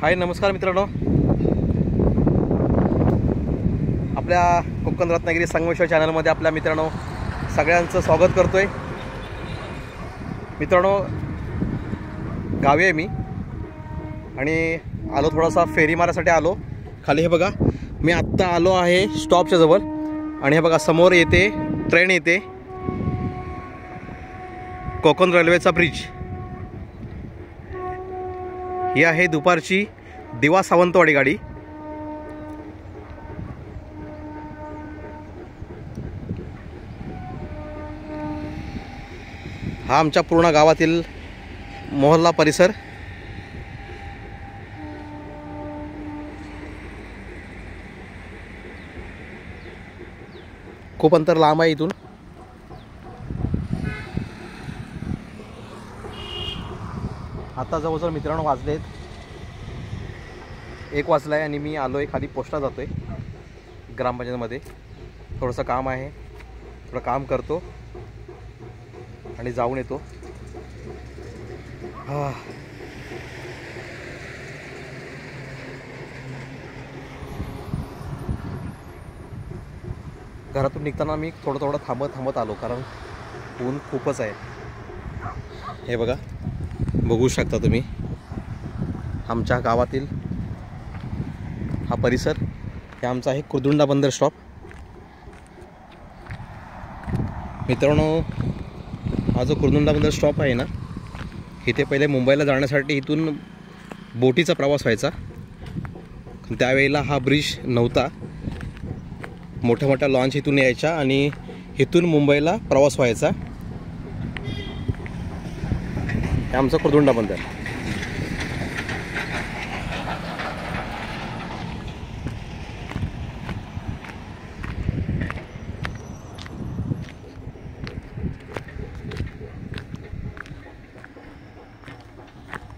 हाय नमस्कार मित्रांनो, आपल्या कोकण रत्नागिरी संगमेश्वर चॅनलमध्ये आपल्या मित्रांनो सगळ्यांचं स्वागत करतोय। मित्रांनो गावी आहे मी आणि आलो थोडासा फेरी मारायसाठी आलो। खाली हे बघा, मी आत्ता आलो आहे स्टॉपच्या जवळ आणि हे बघा समोर येते ट्रेन येते, कोकण रेल्वेचा ब्रिज। ही आहे दुपारची दिवा सावंतवाडी गाडी। हा आमच्या पूर्ण गावातील मोहल्ला परिसर। खूप अंतर लांब आहे इथून। आता जवळजवळ मित्रांनो वाजलेत 1 वाजला आहे आणि मी आलो आहे खाली पोस्टला जातो आहे ग्रामपंचायतमध्ये। थोडंसं काम आहे, थोडं काम करतो आणि जाऊन येतो। घरातून निघताना मी थोडं थांबत आलो, कारण ऊन खूपच आहे। हे बघा, बघू शकता तुम्ही आमच्या गावातील हा परिसर। हे आमचा आहे कुर्दुंडा बंदर स्टॉप। मित्रांनो हा जो कुर्दुंडा बंदर स्टॉप आहे ना, इथे पहिले मुंबईला जाण्यासाठी इथून बोटीचा प्रवास व्हायचा। त्यावेळेला हा ब्रिज नव्हता, मोठ्या मोठ्या लॉन्च इथून यायच्या आणि इथून मुंबईला प्रवास व्हायचा। हे आमचा कुर्दुंडा बंदर।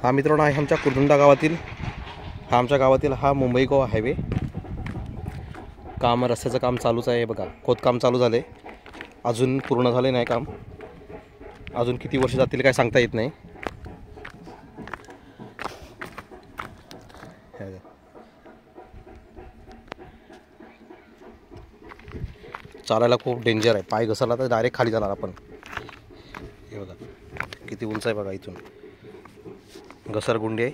हा मित्रांनो आहे आमच्या कुर्दुंडा गावातील, हा मुंबई गोवा हायवे। रस्त्याचं काम चालूच आहे। बघा, खोदकाम चालू झाले, अजून पूर्ण झाले नाही काम। अजून किती वर्ष जातील काय सांगता येत नाही। चालायला खूप डेंजर आहे, पाय घसरला तर डायरेक्ट खाली जाणार आपण। हे बघा किती उंच आहे बघा, इथून घसरगुंडी आहे।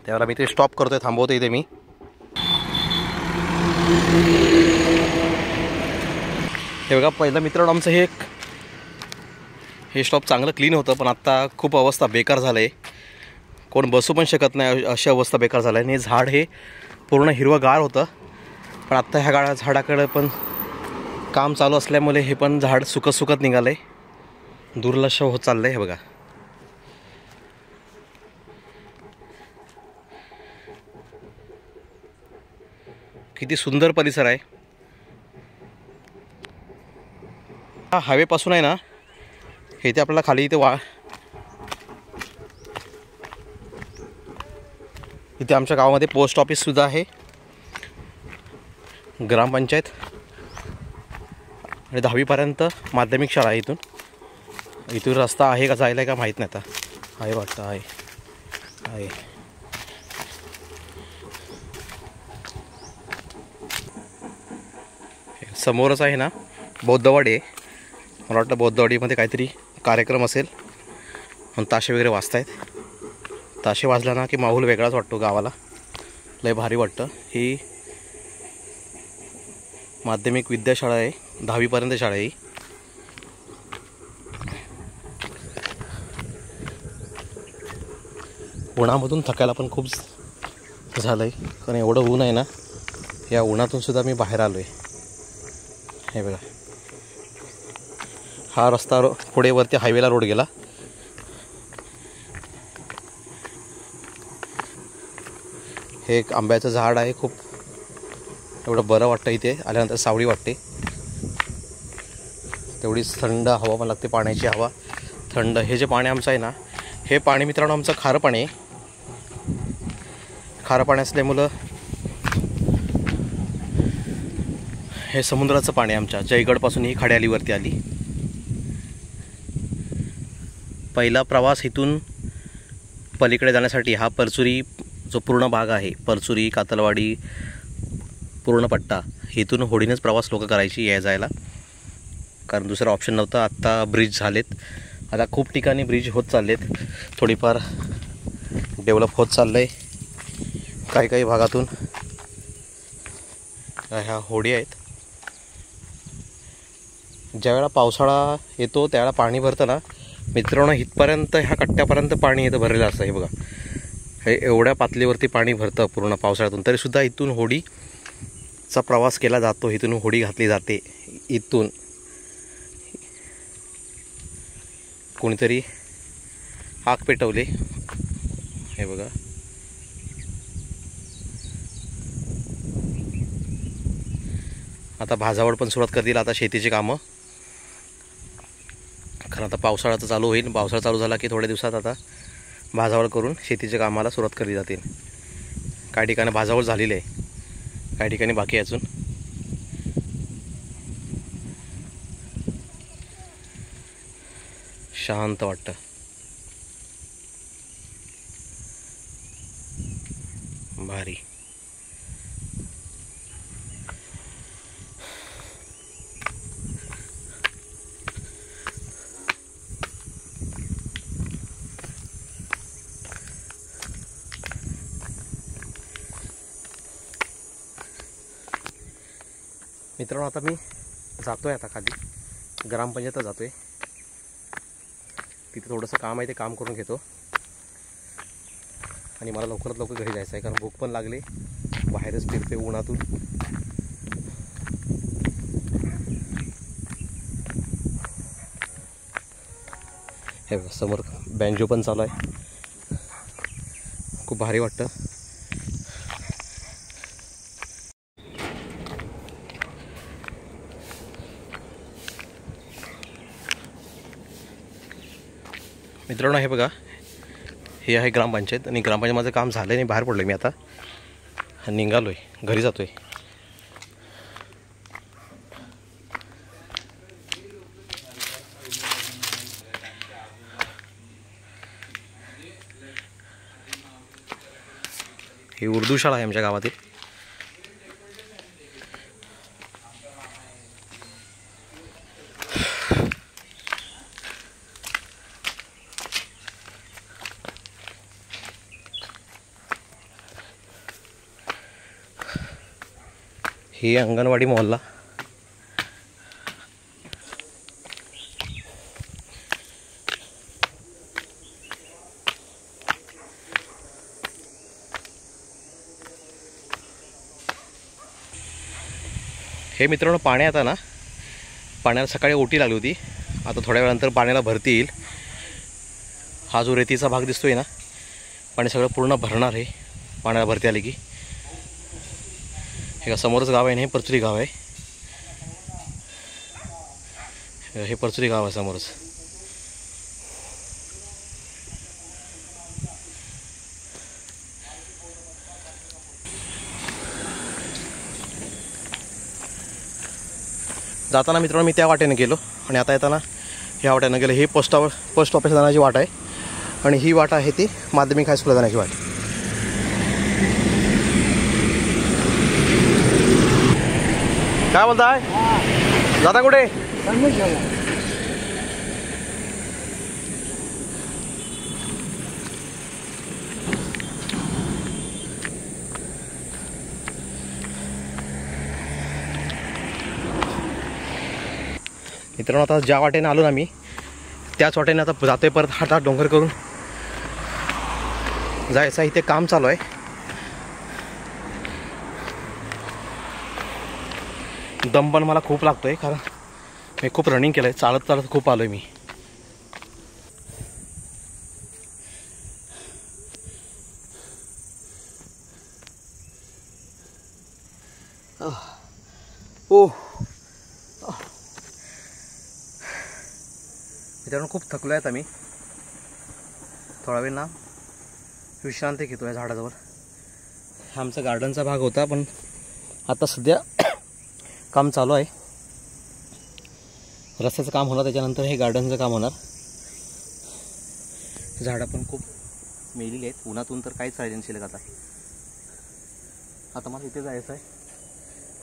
त्यावेळेला मी ते स्टॉप करतोय, थांबवतोय इथे मी। हे बघा, पहिलं मित्रांनो आमचं हे स्टॉप चांगलं क्लीन होतं, पण आता खूप अवस्था बेकार झालं आहे। कोण बसू पण शकत नाही, अशी अवस्था बेकार झाली आहे। आणि झाड हे पूर्ण हिरवंगार होतं, पण आत्ता ह्या झाडाकडे पण काम चालू असल्यामुळे हे पण झाड सुकत निघालं आहे, दुर्लक्ष होत चाललं आहे। हे बघा किती सुंदर परिसर आहे। हा हायवेपासून आहे ना, इथे आपल्याला खाली इथे आमच्या गावामध्ये पोस्ट ऑफिस सुद्धा आहे, ग्रामपंचायत आणि 10वीपर्यंत माध्यमिक शाळा आहे। इथून रस्ता आहे का जायला का माहीत नाही, आता आहे वाटतं, आहे। समोरच आहे ना बौद्धवाडी आहे। मला वाटतं बौद्धवाडीमध्ये काहीतरी कार्यक्रम असेल, म्हणून ताशे वगैरे वाजतायत। ताशे वाजला ना की माहोल वेगळाच वाटतो गावाला, लय भारी वाटतं। ही माध्यमिक विद्याशाळा आहे, 10वीपर्यंत शाळा आहे। उन्हामधून थकायला पण खूप झालं आहे, कारण एवढं ऊन आहे ना। या उन्हातून सुद्धा मी बाहेर आलो आहे। हे बघा, हा रस्ता पुढे वरती हायवेला रोड गेला। हे एक आंब्याचं झाड आहे, खूप एवढं बरं वाटतं इथे आल्यानंतर। सावली वाटते, तेवढीच थंड हवा पण लागते, पाण्याची हवा थंड। हे जे पाणी आमचं आहे ना, हे पाणी मित्रांनो आमचं खारं पाणी आहे। खारं पाणी असल्यामुळं हे समुद्राचं पाणी आमच्या जयगडपासून ही खड्यालीवरती आली। पहिला प्रवास इथून पलीकडे जाण्यासाठी हा परचुरी जो पूर्ण भाग आहे परचुरी कातलवाडी पूर्ण पट्टा इथून होडीनेच प्रवास लोक करायची या जायला, कारण दुसरा ऑप्शन नव्हता. आत्ता ब्रिज झालेत, आता खूप ठिकाणी ब्रिज होत चाललेत, थोडीफार डेव्हलप होत चाललं आहे. काही काही भागातून ह्या होडी आहेत. ज्यावेळेला पावसाळा येतो त्यावेळेला पाणी भरतं ना मित्रांनो, इथपर्यंत ह्या कट्ट्यापर्यंत पाणी येतं भरलेलं असतं. हे बघा, हे एवढ्या पातळीवरती पाणी भरतं पूर्ण पावसाळ्यातून, तरीसुद्धा इथून होडीचा प्रवास केला जातो. इथून होडी घातली जाते. इथून कोणीतरी आग पेटवले, हे बघा. आता भाजावळ पण सुरुवात करतील आता शेतीची कामं, कारण आता पावसाळा तर चालू होईल. पावसाळा चालू झाला की थोड्या दिवसात आता भाजावळ करून शेतीच्या कामाला सुरुवात केली जातील. काही ठिकाणी भाजावळ झालेली आहे, काही ठिकाणी बाकी अजून. शांत वाटतं. भारी. मित्रांनो, आता मी जातोय आता खाली ग्रामपंचायतला जातोय. तिथे थोडंसं काम आहे, ते काम करून घेतो आणि मला लवकरात लवकर घरी जायचं आहे, कारण भूक पण लागली. बाहेरच फिरते उन्हातून. हे समोर बँजो पण चालू आहे, खूप भारी वाटतं. मित्रांनो, हे बघा, हे आहे ग्रामपंचायत आणि ग्रामपंचायत माझं काम झालं नाही, बाहेर पडलो मी आता, निघालो आहे, घरी जातो आहे. ही उर्दू शाळा आहे आमच्या गावातील. ही अंगणवाडी मोहल्ला. हे मित्रांनो, पाणी आता ना, पाण्याला सकाळी ओटी लागली होती, आता थोड्या वेळानंतर पाण्याला भरती येईल. हा जो रेतीचा भाग दिसतोय ना, पाणी सगळं पूर्ण भरणार आहे पाण्याला भरती आली की. हे का समोरच गाव आहे ना, हे परचुरी गाव आहे. हे परचुरी गाव आहे समोरच. जाताना मित्रांनो मी त्या वाटेने गेलो आणि आता येताना ह्या वाटेनं गेलो. ही पोस्ट ऑफिस जाण्याची वाट आहे आणि ही वाट आहे ती माध्यमिक हायस्कूलला जाण्याची वाट. काय बोलताय, जाता कुठे? मित्रांनो, आता ज्या वाटेने आलो ना मी, त्याच वाटेने आता जातोय परत. हातात डोंगर करून जायचं. इथे काम चालू आहे. दम पण मला खूप लागतोय, कारण मी खूप रनिंग केलंय, चालत चालत खूप आलोय मी. मित्रांनो, खूप थकलो आहेत आम्ही. थोडा वेळ ना विश्रांती घेतो या झाडाजवळ. हा आमचा गार्डनचा भाग होता, पण आता सध्या काम चालू आहे. रस्त्याचं काम होणार, त्याच्यानंतर हे गार्डनचं काम होणार. झाडं पण खूप मेलेली आहेत. उन्हातून तर काहीच राहिले नसेल आता. आता मला इथे जायचं आहे.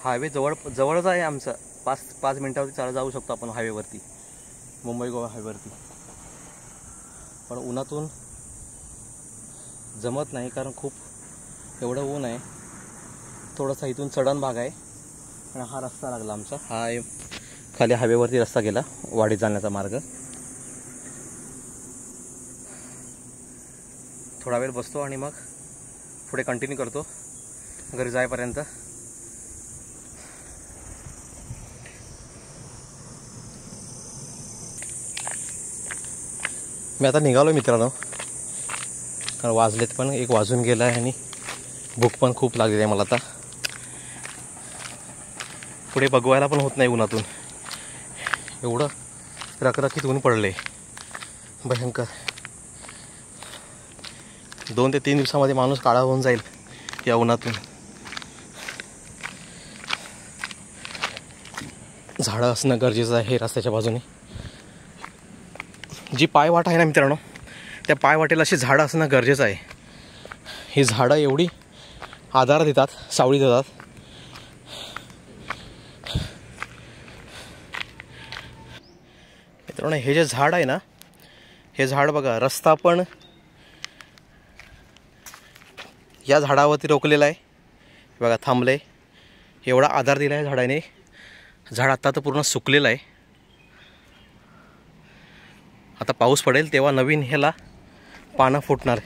हायवे जवळच आहे आमचा. 5 मिनटावरती चालत जाऊ शकतो आपण हायवेवरती, मुंबई गोवा हायवेवरती. पण उन्हातून जमत नाही, कारण खूप एवढं ऊन आहे. थोडासा इथून चढण भाग आहे आणि हा रस्ता लागला आमचा. हा खाली हायवेवरती रस्ता गेला, वाडीत जाण्याचा मार्ग. थोडा वेळ बसतो आणि मग पुढे कंटिन्यू करतो घरी जाईपर्यंत. मी आता निघालो मित्रांनो, कारण वाजलेत पण 1 वाजून गेला आहे आणि भूक पण खूप लागली आहे मला आता. पुढे बघवायला पण होत नाही उन्हातून, एवढं रखरखीत ऊन पडले भयंकर. 2 ते 3 दिवसामध्ये माणूस काळा होऊन जाईल या उन्हातून. झाडं असणं गरजेचं आहे रस्त्याच्या बाजूने. जी पायवाट आहे ना मित्रांनो, त्या पायवाटेला अशी झाडं असणं गरजेचं आहे. ही झाडं एवढी आधार देतात, सावली देतात. मित्रांनो हे जे झाड आहे ना, हे झाड बघा, रस्ता पण या झाडावरती रोखलेला आहे बघा, थांबले. एवढा आधार दिला आहे झाडाने. झाड आता तर पूर्ण सुकलेलं आहे. आता पाऊस पडेल तेव्हा नवीन ह्याला पानं फुटणार.